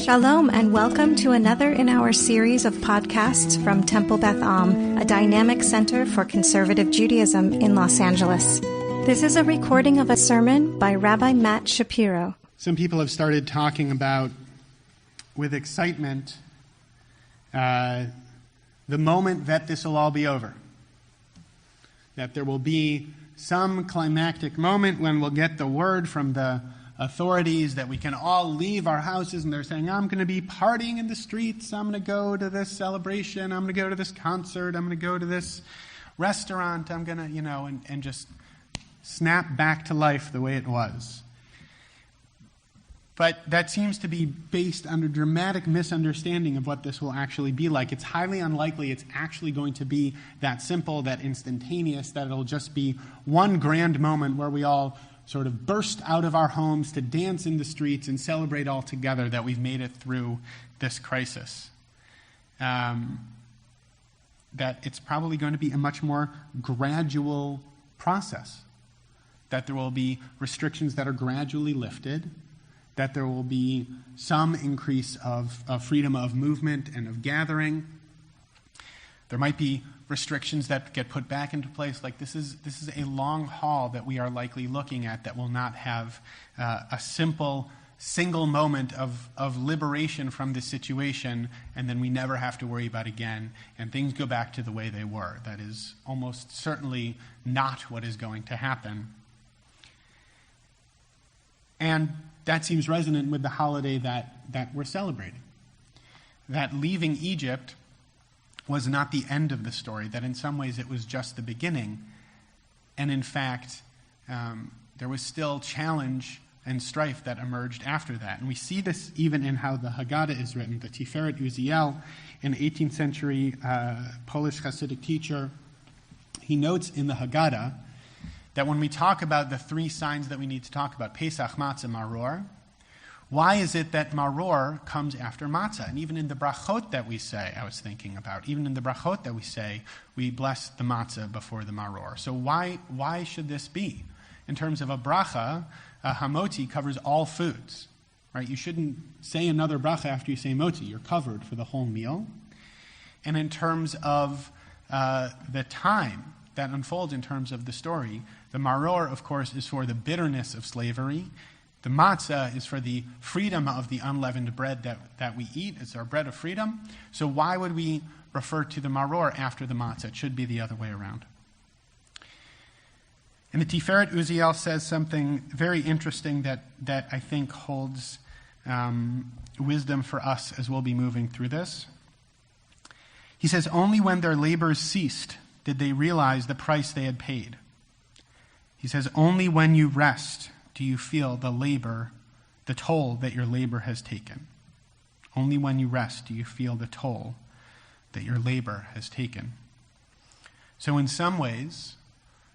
Shalom and welcome to another in our series of podcasts from Temple Beth Am, a dynamic center for conservative Judaism in Los Angeles. This is a recording of a sermon by Rabbi Matt Shapiro. Some people have started talking about, with excitement, the moment that this will all be over. That there will be some climactic moment when we'll get the word from the authorities that we can all leave our houses, and they're saying, I'm going to be partying in the streets, I'm going to go to this celebration, I'm going to go to this concert, I'm going to go to this restaurant, I'm going to, and just snap back to life the way it was. But that seems to be based on a dramatic misunderstanding of what this will actually be like. It's highly unlikely it's actually going to be that simple, that instantaneous, that it'll just be one grand moment where we all sort of burst out of our homes to dance in the streets and celebrate all together that we've made it through this crisis. That it's probably going to be a much more gradual process. That there will be restrictions that are gradually lifted, that there will be some increase of freedom of movement and of gathering. There might be restrictions that get put back into place. Like this is a long haul that we are likely looking at that will not have a simple, single moment of liberation from this situation, and then we never have to worry about it again, and things go back to the way they were. That is almost certainly not what is going to happen. And that seems resonant with the holiday that we're celebrating. That leaving Egypt was not the end of the story, that in some ways it was just the beginning. And in fact, there was still challenge and strife that emerged after that. And we see this even in how the Haggadah is written. The Tiferet Uziel, an 18th century Polish Hasidic teacher, he notes in the Haggadah that when we talk about the three signs that we need to talk about, Pesach, Matzah, Maror, why is it that Maror comes after Matzah? And even in the brachot that we say, I was thinking about, even in the brachot that we say, we bless the Matzah before the Maror. So why should this be? In terms of a bracha, a hamoti covers all foods, right? You shouldn't say another bracha after you say moti. You're covered for the whole meal. And in terms of the time that unfolds in terms of the story, the Maror, of course, is for the bitterness of slavery. The matzah is for the freedom of the unleavened bread that we eat. It's our bread of freedom. So why would we refer to the maror after the matzah? It should be the other way around. And the Tiferet Uziel says something very interesting that I think holds wisdom for us as we'll be moving through this. He says, only when their labors ceased did they realize the price they had paid. He says, only when you rest do you feel the toll that your labor has taken. Only when you rest do you feel the toll that your labor has taken. So in some ways,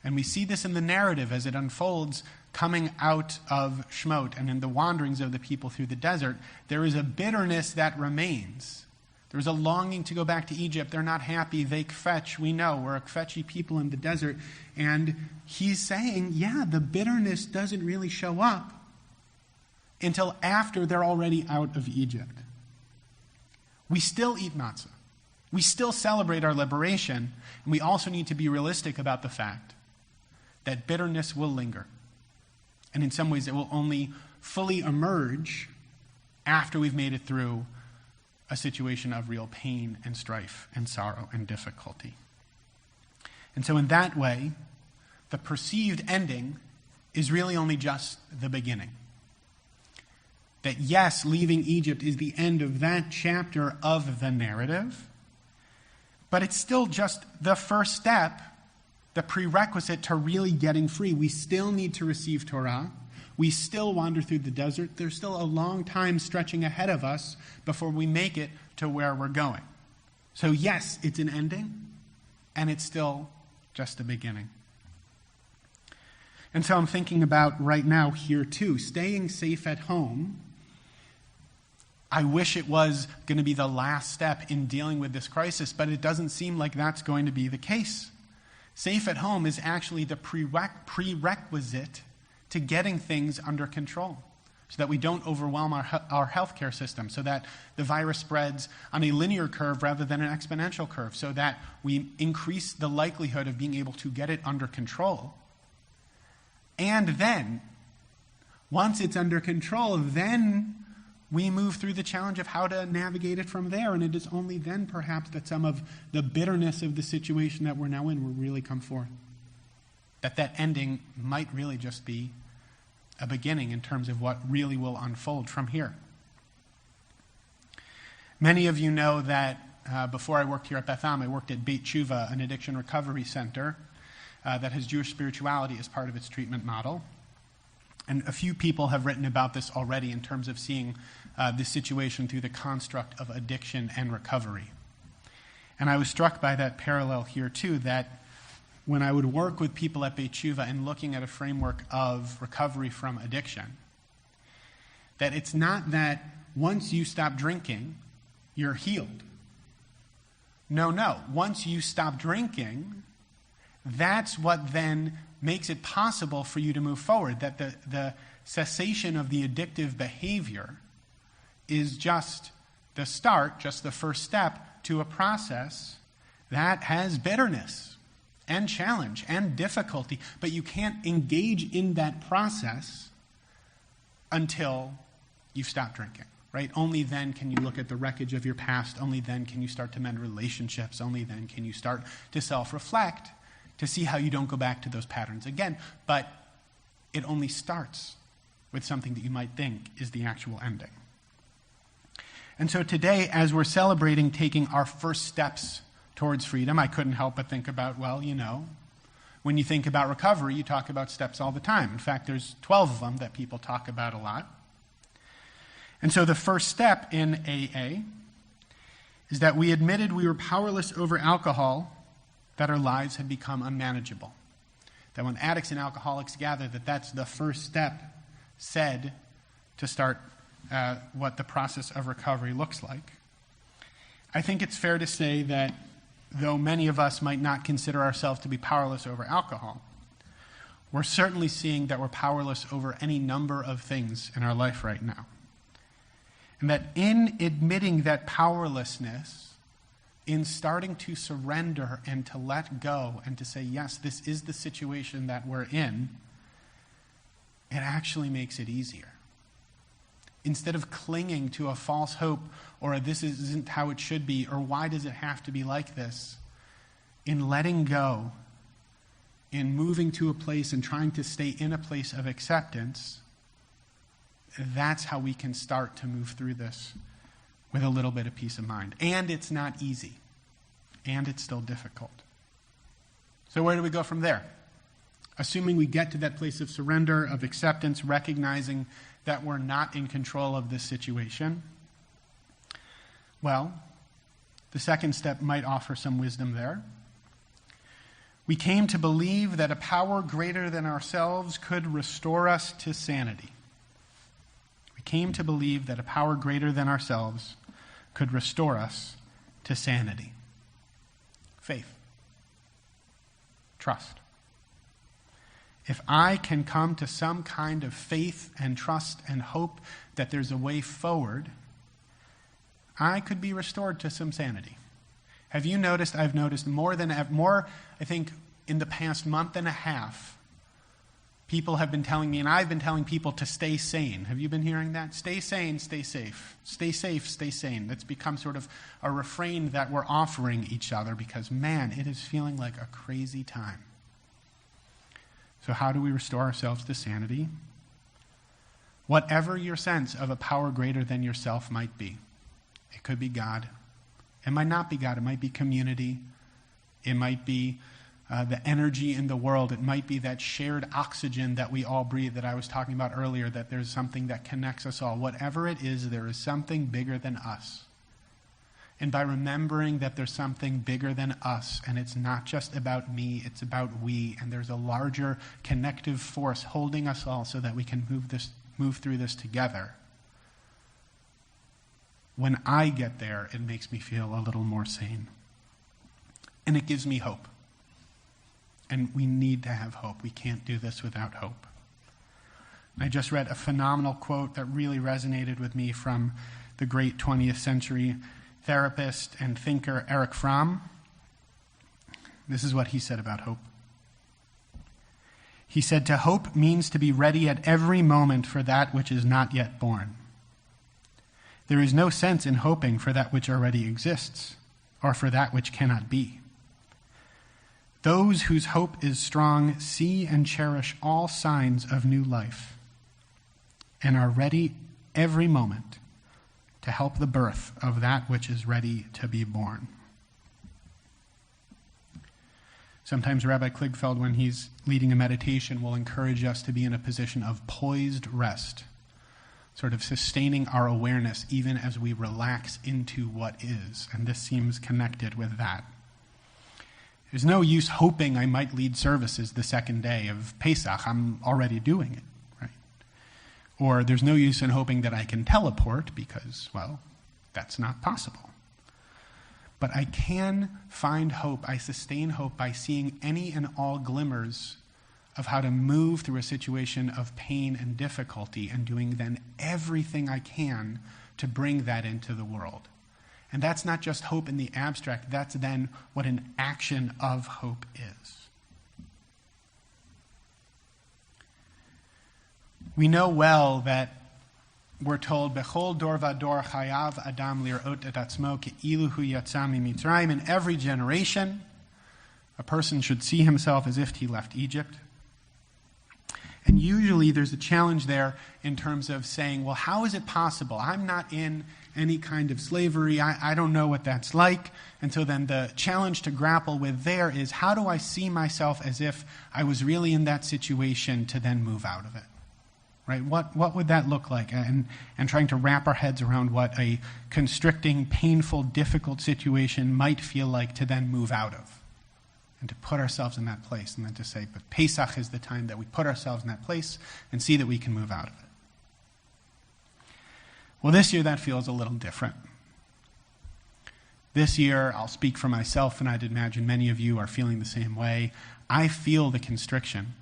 and we see this in the narrative as it unfolds coming out of Shemot and in the wanderings of the people through the desert, there is a bitterness that remains. There's a longing to go back to Egypt. They're not happy. They kvetch. We know we're a kvetchy people in the desert. And he's saying, the bitterness doesn't really show up until after they're already out of Egypt. We still eat matzah. We still celebrate our liberation. And we also need to be realistic about the fact that bitterness will linger. And in some ways, it will only fully emerge after we've made it through a situation of real pain and strife and sorrow and difficulty. And so in that way, the perceived ending is really only just the beginning. That yes, leaving Egypt is the end of that chapter of the narrative, but it's still just the first step, the prerequisite to really getting free. We still need to receive Torah. We still wander through the desert. There's still a long time stretching ahead of us before we make it to where we're going. So yes, it's an ending, and it's still just a beginning. And so I'm thinking about right now here too, staying safe at home. I wish it was going to be the last step in dealing with this crisis, but it doesn't seem like that's going to be the case. Safe at home is actually the prerequisite to getting things under control, so that we don't overwhelm our healthcare system, so that the virus spreads on a linear curve rather than an exponential curve, so that we increase the likelihood of being able to get it under control. And then, once it's under control, then we move through the challenge of how to navigate it from there. And it is only then, perhaps, that some of the bitterness of the situation that we're now in will really come forth. That ending might really just be a beginning in terms of what really will unfold from here. Many of you know that before I worked here at Beth Am, I worked at Beit Tshuva, an addiction recovery center that has Jewish spirituality as part of its treatment model. And a few people have written about this already in terms of seeing this situation through the construct of addiction and recovery. And I was struck by that parallel here too, that when I would work with people at Beit Tshuva and looking at a framework of recovery from addiction, that it's not that once you stop drinking, you're healed. No. Once you stop drinking, that's what then makes it possible for you to move forward, that the cessation of the addictive behavior is just the start, just the first step to a process that has bitterness and challenge and difficulty, but you can't engage in that process until you've stopped drinking, right? Only then can you look at the wreckage of your past. Only then can you start to mend relationships. Only then can you start to self-reflect to see how you don't go back to those patterns again. But it only starts with something that you might think is the actual ending. And so today, as we're celebrating taking our first steps towards freedom, I couldn't help but think about, well, when you think about recovery, you talk about steps all the time. In fact, there's 12 of them that people talk about a lot. And so the first step in AA is that we admitted we were powerless over alcohol, that our lives had become unmanageable. That when addicts and alcoholics gather, that's the first step said to start what the process of recovery looks like. I think it's fair to say that though many of us might not consider ourselves to be powerless over alcohol, we're certainly seeing that we're powerless over any number of things in our life right now. And that in admitting that powerlessness, in starting to surrender and to let go and to say, yes, this is the situation that we're in, it actually makes it easier. Instead of clinging to a false hope or this isn't how it should be or why does it have to be like this, in letting go, in moving to a place and trying to stay in a place of acceptance, that's how we can start to move through this with a little bit of peace of mind. And it's not easy. And it's still difficult. So where do we go from there? Assuming we get to that place of surrender, of acceptance, recognizing that we're not in control of this situation, well, the second step might offer some wisdom there. We came to believe that a power greater than ourselves could restore us to sanity. We came to believe that a power greater than ourselves could restore us to sanity. Faith. Trust. If I can come to some kind of faith and trust and hope that there's a way forward, I could be restored to some sanity. Have you noticed? I've noticed more, I think, in the past month and a half, people have been telling me, and I've been telling people to stay sane. Have you been hearing that? Stay sane, stay safe. Stay safe, stay sane. That's become sort of a refrain that we're offering each other because, man, it is feeling like a crazy time. So how do we restore ourselves to sanity? Whatever your sense of a power greater than yourself might be. It could be God. It might not be God. It might be community. It might be the energy in the world. It might be that shared oxygen that we all breathe that I was talking about earlier, that there's something that connects us all. Whatever it is, there is something bigger than us. And by remembering that there's something bigger than us, and it's not just about me, it's about we, and there's a larger connective force holding us all so that we can move through this together. When I get there, it makes me feel a little more sane. And it gives me hope. And we need to have hope. We can't do this without hope. I just read a phenomenal quote that really resonated with me from the great 20th century therapist and thinker Erich Fromm. This is what he said about hope. He said, "To hope means to be ready at every moment for that which is not yet born. There is no sense in hoping for that which already exists, or for that which cannot be. Those whose hope is strong see and cherish all signs of new life, and are ready every moment to help the birth of that which is ready to be born." Sometimes Rabbi Kligfeld, when he's leading a meditation, will encourage us to be in a position of poised rest, sort of sustaining our awareness even as we relax into what is. And this seems connected with that. There's no use hoping I might lead services the second day of Pesach. I'm already doing it, right? Or there's no use in hoping that I can teleport because, well, that's not possible. But I can find hope, I sustain hope by seeing any and all glimmers of how to move through a situation of pain and difficulty and doing then everything I can to bring that into the world. And that's not just hope in the abstract, that's then what an action of hope is. We know well that we're told, "Bechol dor vador chayav adam lirot et atzmo ke'ilu hu yatsa mimitzrayim." In every generation, a person should see himself as if he left Egypt. And usually there's a challenge there in terms of saying, well, how is it possible? I'm not in any kind of slavery. I don't know what that's like. And so then the challenge to grapple with there is, how do I see myself as if I was really in that situation to then move out of it? Right? What would that look like? And trying to wrap our heads around what a constricting, painful, difficult situation might feel like to then move out of. And to put ourselves in that place, and then to say, but Pesach is the time that we put ourselves in that place and see that we can move out of it. Well, this year that feels a little different. This year, I'll speak for myself, and I'd imagine many of you are feeling the same way. I feel the constriction.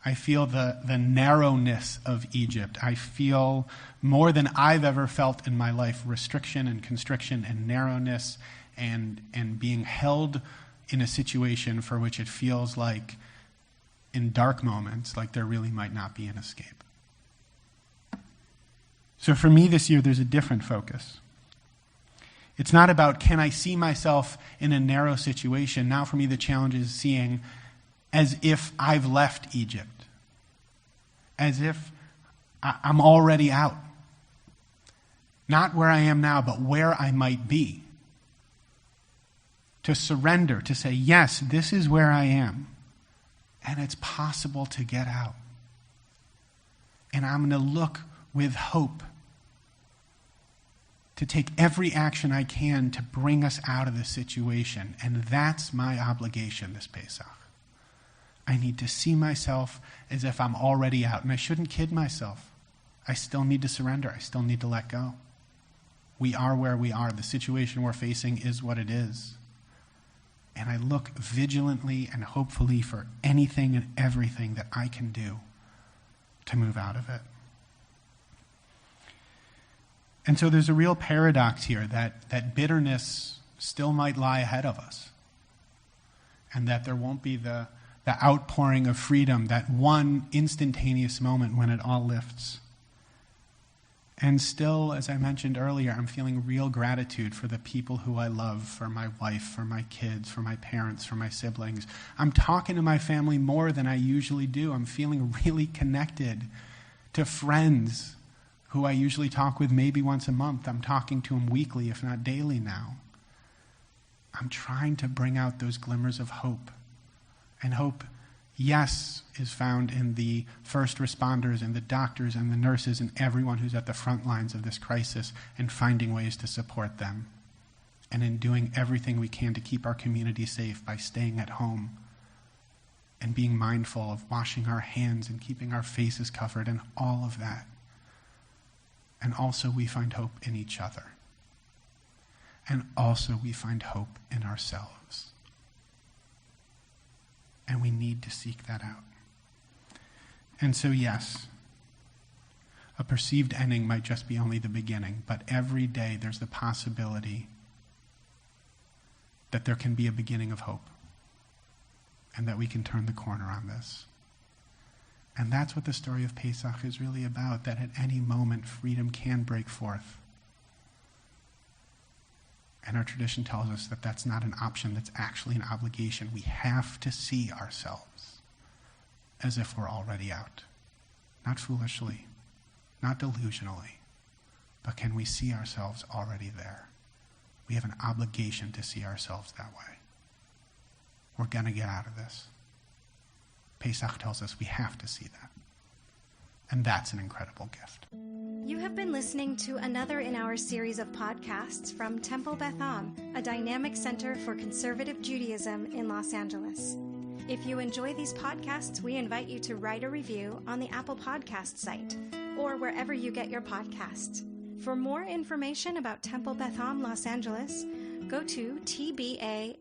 I feel the narrowness of Egypt. I feel more than I've ever felt in my life, restriction and constriction and narrowness and being held in a situation for which it feels like, in dark moments, like there really might not be an escape. So for me this year, there's a different focus. It's not about, can I see myself in a narrow situation? Now for me, the challenge is seeing as if I've left Egypt, as if I'm already out. Not where I am now, but where I might be. To surrender, to say, yes, this is where I am, and it's possible to get out. And I'm going to look with hope to take every action I can to bring us out of this situation. And that's my obligation this Pesach. I need to see myself as if I'm already out. And I shouldn't kid myself. I still need to surrender. I still need to let go. We are where we are. The situation we're facing is what it is. And I look vigilantly and hopefully for anything and everything that I can do to move out of it. And so there's a real paradox here that bitterness still might lie ahead of us. And that there won't be the outpouring of freedom, that one instantaneous moment when it all lifts. And still, as I mentioned earlier, I'm feeling real gratitude for the people who I love, for my wife, for my kids, for my parents, for my siblings. I'm talking to my family more than I usually do. I'm feeling really connected to friends who I usually talk with maybe once a month. I'm talking to them weekly, if not daily now. I'm trying to bring out those glimmers of hope. And hope, yes, is found in the first responders and the doctors and the nurses and everyone who's at the front lines of this crisis, and finding ways to support them. And in doing everything we can to keep our community safe by staying at home and being mindful of washing our hands and keeping our faces covered and all of that. And also we find hope in each other. And also we find hope in ourselves. And we need to seek that out. And so yes, A perceived ending might just be only the beginning, but every day there's the possibility that there can be a beginning of hope and that we can turn the corner on this. And that's what the story of Pesach is really about, that at any moment freedom can break forth. And our tradition tells us that that's not an option, that's actually an obligation. We have to see ourselves as if we're already out. Not foolishly, not delusionally, but can we see ourselves already there? We have an obligation to see ourselves that way. We're going to get out of this. Pesach tells us we have to see that. And that's an incredible gift. You have been listening to another in our series of podcasts from Temple Beth Am, a dynamic center for conservative Judaism in Los Angeles. If you enjoy these podcasts, we invite you to write a review on the Apple Podcast site or wherever you get your podcasts. For more information about Temple Beth Am Los Angeles, go to tbala.org.